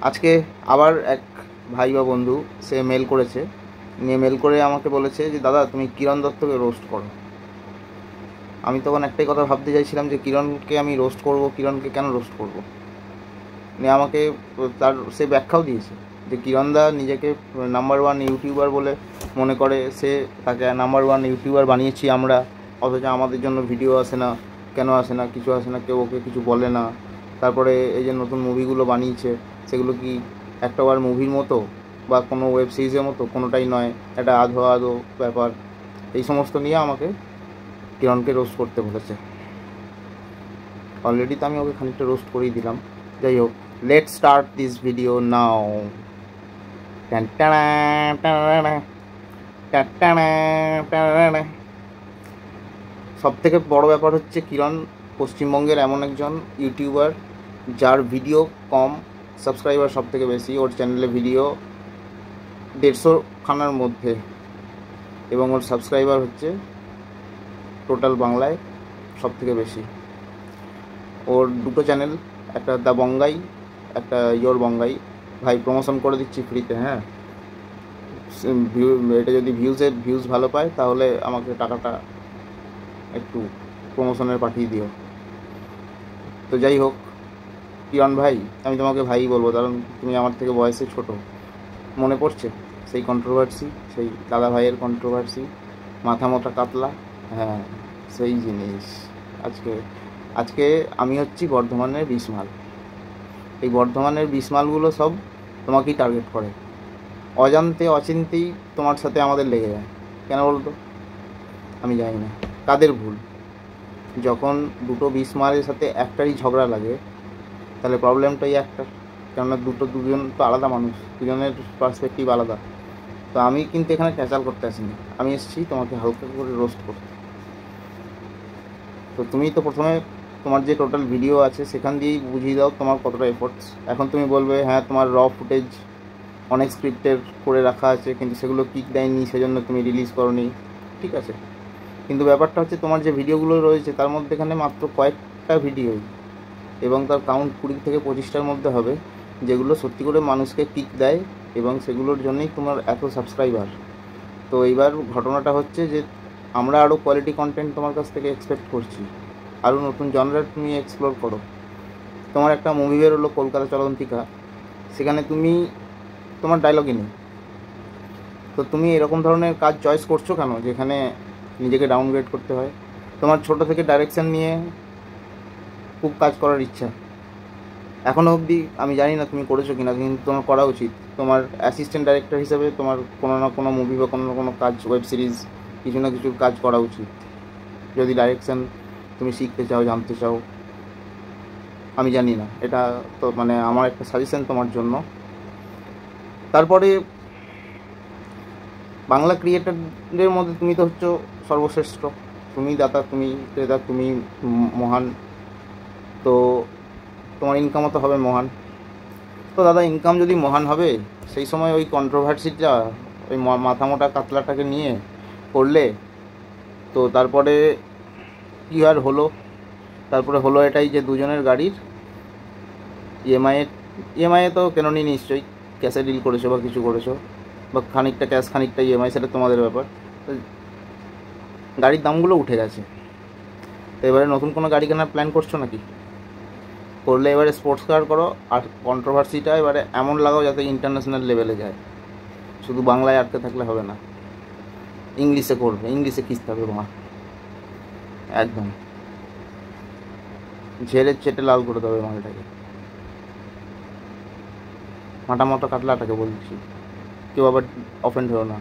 আজকে আবার এক ভাই বা বন্ধু সে মেল করেছে, নিয়ে মেল করে আমাকে বলেছে যে দাদা তুমি কিরণ দত্তকে রোস্ট করো। আমি তখন একটাই কথা ভাবতে চাইছিলাম যে কিরণকে আমি রোস্ট করব, কিরণকে কেন রোস্ট করব। নিয়ে আমাকে তার সে ব্যাখ্যাও দিয়েছে যে কিরণদা নিজেকে নাম্বার ওয়ান ইউটিউবার বলে মনে করে, সে তাকে নাম্বার ওয়ান ইউটিউবার বানিয়েছি আমরা, অথচ আমাদের জন্য ভিডিও আসে না, কেন আসে না, কিছু আসে না, কেউ ওকে কিছু বলে না। তারপরে এই যে নতুন মুভিগুলো বানিয়েছে সেগুলো কি একটা বার মুভির মতো বা কোনো ওয়েব সিরিজের মতো? কোনোটাই নয়, একটা আধো আধো ব্যাপার। এই সমস্ত নিয়ে আমাকে কিরণকে রোস্ট করতে বলেছে। অলরেডি তো আমি ওকে খানিকটা রোস্ট করেই দিলাম। যাই হোক, লেটস স্টার্ট দিস ভিডিও নাও। সব থেকে বড় ব্যাপার হচ্ছে কিরণ পশ্চিমবঙ্গের এমন একজন ইউটিউবার যার ভিডিও কম, সাবস্ক্রাইবার সব থেকে বেশি। ওর চ্যানেলে ভিডিও 150 খানার মধ্যে, এবং ওর সাবস্ক্রাইবার হচ্ছে টোটাল বাংলায় সব থেকে বেশি। ওর দুটো চ্যানেল, একটা দ্য বঙ্গাই, একটা ইয়োর বঙ্গাই। ভাই প্রমোশন করে দিচ্ছি ফ্রিতে, হ্যাঁ। এটা যদি ভিউজ ভালো পায় তাহলে আমাকে টাকাটা একটু প্রমোশনের পাঠিয়ে দিও। তো যাই হোক, কিরণ ভাই, আমি তোমাকে ভাই বলবো কারণ তুমি আমার থেকে বয়সে ছোট। মনে পড়ছে সেই কন্ট্রোভার্সি, সেই দাদা ভাইয়ের কন্ট্রোভার্সি, মাথা মোটা কাতলা, হ্যাঁ সেই জিনিস। আজকে আজকে আমি হচ্ছি বর্ধমানের বিশমাল। এই বর্ধমানের বিশমালগুলো সব তোমাকেই টার্গেট করে, অজান্তে অচিন্তেই তোমার সাথে আমাদের লেগে যায়। কেন বলতো? আমি জানি না কাদের ভুল। যখন দুটো বিশমালের সাথে একটারই ঝগড়া লাগে তাহলে প্রবলেমটাই একটা, কেননা দুজন তো আলাদা মানুষ, দুজনের পার্সপেক্টিভ আলাদা। তো আমি কিন্তু এখানে ক্যাচাল করতে আসিনি, আমি এসেছি তোমাকে হালকা করে রোস্ট করতে। তো তুমি তো প্রথমে তোমার যে টোটাল ভিডিও আছে সেখান দিয়েই বুঝিয়ে দাও তোমার কতটা এফোর্টস। এখন তুমি বলবে হ্যাঁ তোমার র ফুটেজ অনেক স্ক্রিপ্টের করে রাখা আছে, কিন্তু সেগুলো কিক দেয়নি, সেজন্য তুমি রিলিজ করোনি। ঠিক আছে, কিন্তু ব্যাপারটা হচ্ছে তোমার যে ভিডিওগুলো রয়েছে তার মধ্যে এখানে মাত্র কয়েকটা ভিডিওই, এবং তার কাউন্ট 20 থেকে 25টার মধ্যে হবে যেগুলো সত্যি করে মানুষকে কিক দেয়, এবং সেগুলোর জন্যই তোমার এত সাবস্ক্রাইবার। তো এইবার ঘটনাটা হচ্ছে যে আমরা আরও কোয়ালিটি কন্টেন্ট তোমার কাছ থেকে এক্সপেক্ট করছি, আরও নতুন জনরার তুমি এক্সপ্লোর করো। তোমার একটা মুভি বেরোলো কলকাতা চলন্তিকা, সেখানে তোমার ডায়লগই নেই। তো তুমি এরকম ধরনের কাজ চয়েস করছো কেন, যেখানে নিজেকে ডাউনগ্রেড করতে হয়? তোমার ছোটো থেকে ডাইরেকশন নিয়ে খুব কাজ করার ইচ্ছা, এখনও অবধি আমি জানি না তুমি করেছো কিনা, কিন্তু তোমার করা উচিত। তোমার অ্যাসিস্ট্যান্ট ডাইরেক্টর হিসেবে তোমার কোনো না কোনো মুভি বা কোনো না কোনো কাজ, ওয়েব সিরিজ, কিছু না কিছু কাজ করা উচিত, যদি ডাইরেকশন তুমি শিখতে চাও, জানতে চাও। আমি জানি না, এটা তো মানে আমার একটা সাজেশন তোমার জন্য। তারপরে বাংলা ক্রিয়েটারদের মধ্যে তুমি তো হচ্ছ সর্বশ্রেষ্ঠ, তুমি দাতা, তুমি ক্রেতা, তুমি মহান। তো তোমার ইনকামও তো হবে মহান। তো দাদা, ইনকাম যদি মহান হবে, সেই সময় ওই কন্ট্রোভার্সিটা ওই মাথা মোটা কাতলাটাকে নিয়ে করলে, তো তারপরে কী আর হলো? তারপরে হলো এটাই যে দুজনের গাড়ির ইএমআইয়ে তো কেননি নিশ্চয়ই, ক্যাশে ডিল করেছো বা কিছু করেছো, বা খানিকটা ক্যাশ খানিকটা ইএমআই, সেটা তোমাদের ব্যাপার। তো গাড়ির দামগুলো উঠে গেছে। তো এবারে নতুন কোনো গাড়ি কেনার প্ল্যান করছো নাকি? করলে এবারে স্পোর্টস কার করো, আর কন্ট্রোভার্সিটা এবারে এমন লাগাও যাতে ইন্টারন্যাশনাল লেভেলে যায়। শুধু বাংলায় আটকে থাকলে হবে না, ইংলিশে করবে, ইংলিশে খিস্তে হবে মা, একদম ঝেড়ে চেটে লাল করে দেবে মালটাকে, মাটা মতো কাটলাটাকে বলছি, কেউ আবার অফেন্ড হলো না।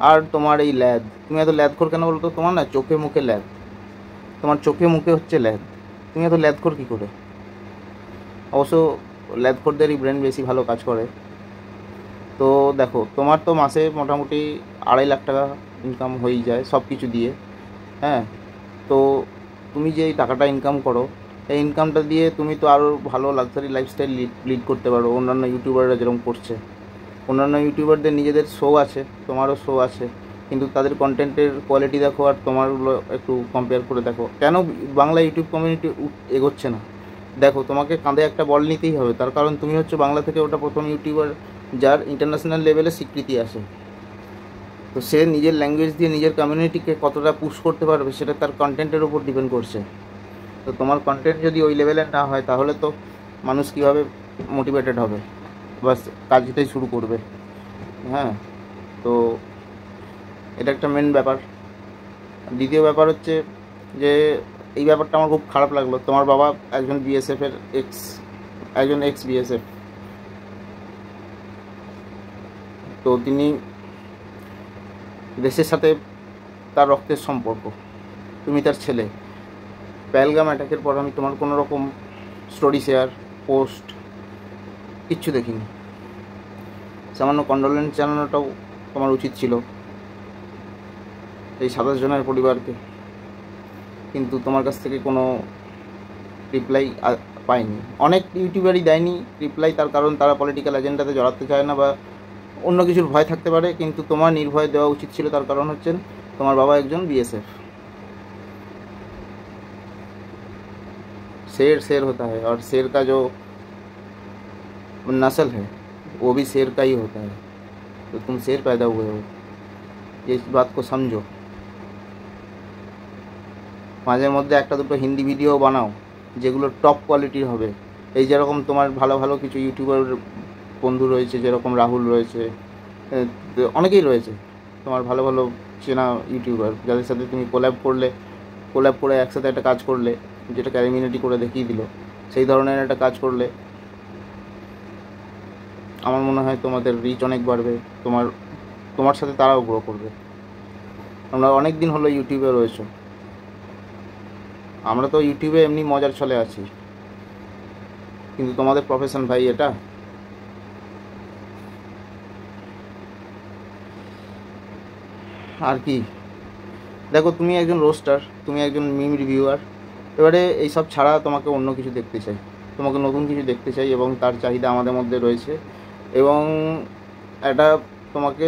আর তোমার এই ল্যাদ, তুমি এত ল্যাদখোর কেন বলতো? তোমার না চোখে মুখে ল্যাদ, তোমার চোখে মুখে হচ্ছে ল্যাদ, তুমি এত ল্যাদখোর কী করে? অবশ্য ল্যাদখোরদেরই ব্রেন বেশি ভালো কাজ করে। তো দেখো, তোমার তো মাসে মোটামুটি 2.5 লাখ টাকা ইনকাম হয়েই যায় সব কিছু দিয়ে, হ্যাঁ। তো তুমি যে এই টাকাটা ইনকাম করো, এই ইনকামটা দিয়ে তুমি তো আরও ভালো লাক্সারি লাইফস্টাইল লিড করতে পারো, অন্যান্য ইউটিউবাররা যেরকম করছে। অন্যান্য ইউটিউবারদের নিজেদের শো আছে, তোমারও শো আছে, কিন্তু তাদের কন্টেন্টের কোয়ালিটি দেখো আর তোমারগুলো একটু কম্পেয়ার করে দেখো। কেন বাংলা ইউটিউব কমিউনিটি এগোচ্ছে না? দেখো, তোমাকে কাঁধে একটা বল নিতেই হবে, তার কারণ তুমি হচ্ছে বাংলা থেকে ওটা প্রথম ইউটিউবার যার ইন্টারন্যাশনাল লেভেলে স্বীকৃতি আসে। তো সে নিজের ল্যাঙ্গুয়েজ দিয়ে নিজের কমিউনিটিকে কতটা পুশ করতে পারবে সেটা তার কন্টেন্টের উপর ডিপেন্ড করছে। তো তোমার কন্টেন্ট যদি ওই লেভেলের না হয় তাহলে তো মানুষ কীভাবে মোটিভেটেড হবে, বাস কাজটাই শুরু করবে। হ্যাঁ, তো এটা একটা মেন ব্যাপার। দ্বিতীয় ব্যাপার হচ্ছে যে এই ব্যাপারটা আমার খুব খারাপ লাগলো, তোমার বাবা একজন বিএসএফের এক্স বিএসএফ, তো তিনি দেশের সাথে তার রক্তের সম্পর্ক, তুমি তার ছেলে। পেহেলগাম অ্যাটাকের পর আমি তোমার কোনো রকম স্টোরি শেয়ার, পোস্ট কিচ্ছু দেখিনি। সামান্য কন্ডোলেন্স জানানোটাও তোমার উচিত ছিল এই 27 জনের পরিবারকে, কিন্তু তোমার কাছ থেকে কোনো রিপ্লাই পাইনি। অনেক ইউটিউবারই দেয়নি রিপ্লাই, তার কারণ তারা পলিটিক্যাল এজেন্ডাতে জড়াতে চায় না বা অন্য কিছুর ভয় থাকতে পারে, কিন্তু তোমার নির্ভয় দেওয়া উচিত ছিল, তার কারণ হচ্ছে তোমার বাবা একজন বিএসএফ। शेर होता है और शेर का जो नस्ल है वो भी शेर का ही होता है, तो तुम शेर पैदा हुए हो, ये इस बात को समझो। মাঝে মধ্যে একটা দুটো হিন্দি ভিডিও বানাও যেগুলো টপ কোয়ালিটির হবে। এই যেরকম তোমার ভালো ভালো কিছু ইউটিউবার বন্ধু রয়েছে, যেরকম রাহুল রয়েছে, অনেকেই রয়েছে তোমার ভালো ভালো চেনা ইউটিউবার, যাদের সাথে তুমি কোল্যাব করে একসাথে একটা কাজ করলে, যেটা ক্যারিমিনেটি করে দেখিয়ে দিল, সেই ধরনের একটা কাজ করলে আমার মনে হয় তোমাদের রিচ অনেক বাড়বে, তোমার সাথে তারাও গ্রো করবে। আমরা অনেক দিন হলো ইউটিউবে রয়েছো, আমরা তো ইউটিউবে এমনি মজার ছলে আছি, কিন্তু তোমাদের প্রফেশন ভাই এটা। আর কি, দেখো তুমি একজন রোস্টার, তুমি একজন মিম রিভিউয়ার, এবারে এইসব ছাড়া তোমাকে অন্য কিছু দেখতে চাই, তোমাকে নতুন কিছু দেখতে চাই, এবং তার চাহিদা আমাদের মধ্যে রয়েছে। এবং এটা তোমাকে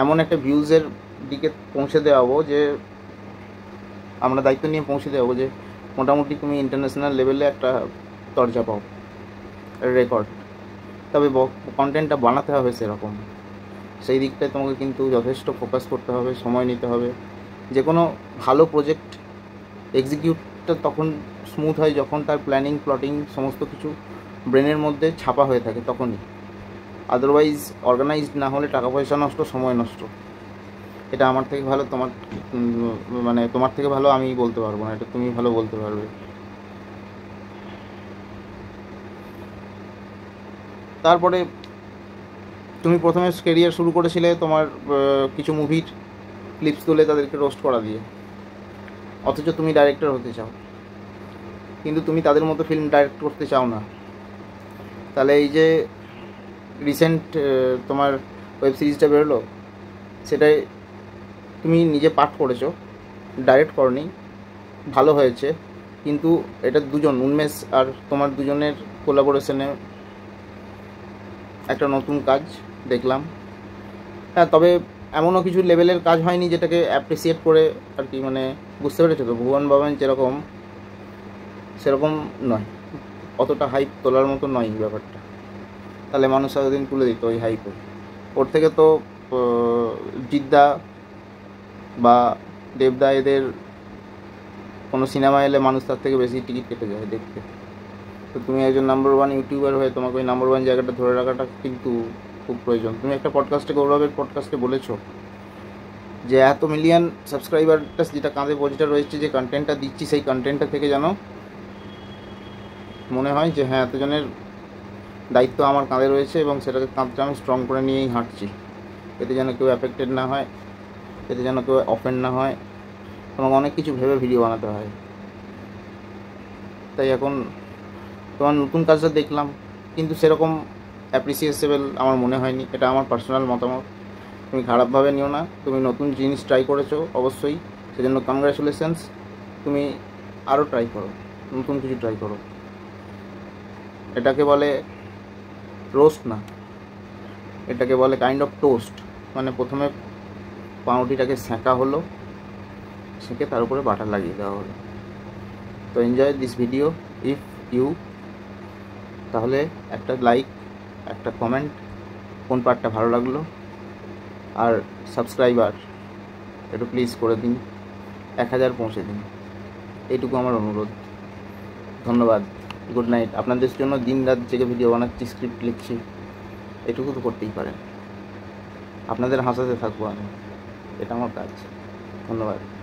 এমন একটা ভিউজের দিকে পৌঁছে দেওয়াবো যে আমরা দায়িত্ব নিয়ে পৌঁছে দেওয়াবো যে মোটামুটি তুমি ইন্টারন্যাশনাল লেভেলে একটা দরজা পাও, রেকর্ড। তবে কন্টেন্টটা বানাতে হবে সেরকম, সেই দিকটায় তোমাকে কিন্তু যথেষ্ট ফোকাস করতে হবে, সময় নিতে হবে। যে কোনো ভালো প্রজেক্ট এক্সিকিউটটা তখন স্মুথ হয় যখন তার প্ল্যানিং, প্লটিং সমস্ত কিছু ব্রেনের মধ্যে ছাপা হয়ে থাকে তখনই। আদারওয়াইজ অর্গানাইজড না হলে টাকা পয়সা নষ্ট, সময় নষ্ট। এটা আমার থেকে ভালো তোমার থেকে ভালো আমি বলতে পারবো না, এটা তুমি ভালো বলতে পারবে। তারপরে তুমি প্রথমে ক্যারিয়ার শুরু করেছিলে তোমার কিছু মুভির ক্লিপস তুলে তাদেরকে রোস্ট করা দিয়ে, অথচ তুমি ডাইরেক্টর হতে চাও, কিন্তু তুমি তাদের মতো ফিল্ম ডাইরেক্ট করতে চাও না। তাহলে এই যে রিসেন্ট তোমার ওয়েব সিরিজটা বেরোলো, সেটাই তুমি নিজে পাঠ করেছো, ডাইরেক্ট করনি, ভালো হয়েছে, কিন্তু এটা দুজন, উন্মেষ আর তোমার দুজনের কোলাবোরেশনে একটা নতুন কাজ দেখলাম। হ্যাঁ, তবে এমনও কিছু লেভেলের কাজ হয়নি যেটাকে অ্যাপ্রিসিয়েট করে আর কি, মানে বুঝতে পেরেছো তো, ভুবন বাবান যেরকম সেরকম নয়, অতটা হাইপ তোলার মতো নয় ব্যাপারটা। তাহলে মানুষ এতদিন তুলে দিত ওই হাইপে। ওর থেকে তো জিদ্দা বা দেবদা এদের কোনো সিনেমা এলে মানুষ তার থেকে বেশি টিকিট কেটে যায় দেখতে। তো তুমি একজন নাম্বার ওয়ান ইউটিউবার হয়ে তোমাকে ওই নাম্বার ওয়ান জায়গাটা ধরে রাখাটা কিন্তু খুব প্রয়োজন। তুমি একটা পডকাস্টে, গৌরবের পডকাস্টে বলেছো যে এত মিলিয়ন সাবস্ক্রাইবারটা যেটা কাঁধে বোঝটা রয়েছে, যে কন্টেন্টটা দিচ্ছি সেই কন্টেন্টটা থেকে যেন মনে হয় যে হ্যাঁ এতজনের দায়িত্ব আমার কাঁধে রয়েছে এবং সেটাকে কাঁধটা আমি স্ট্রং করে নিয়েই হাঁটছি, এতে যেন কেউ অ্যাফেক্টেড না হয়, এতে যেন কেউ অফেন্ড না হয়, এবং অনেক কিছু ভেবে ভিডিও বানাতে হয়। তাই এখন তোমার নতুন কাজটা দেখলাম, কিন্তু সেরকম অ্যাপ্রিসিয়েসেবল আমার মনে হয়নি, এটা আমার পার্সোনাল মতামত, তুমি খারাপভাবে নিও না। তুমি নতুন জিনিস ট্রাই করেছো অবশ্যই, সেজন্য কংগ্রাচুলেশনস। তুমি আরও ট্রাই করো, নতুন কিছু ট্রাই করো। এটাকে বলে রোস্ট না, এটাকে বলে কাইন্ড অফ টোস্ট, মানে প্রথমে পাউরুটিটাকে সেঁকা হলো, সেঁকে তার উপরে বাটার লাগিয়ে দেওয়া হলো। তো enjoy this video if you. তাহলে একটা লাইক, একটা কমেন্ট, কোন পার্টটা ভালো লাগলো, আর সাবস্ক্রাইবার একটু প্লিজ করে দিন, 1000 পৌঁছে দিন, এইটুকু আমার অনুরোধ। ধন্যবাদ, গুড নাইট। আপনাদের জন্য দিন রাত জেগে ভিডিও বানাচ্ছি, স্ক্রিপ্ট লিখছি, এটুকু তো করতেই পারেন। আপনাদের হাসাতে থাকবো আমি, এটা আমার কাজ। ধন্যবাদ।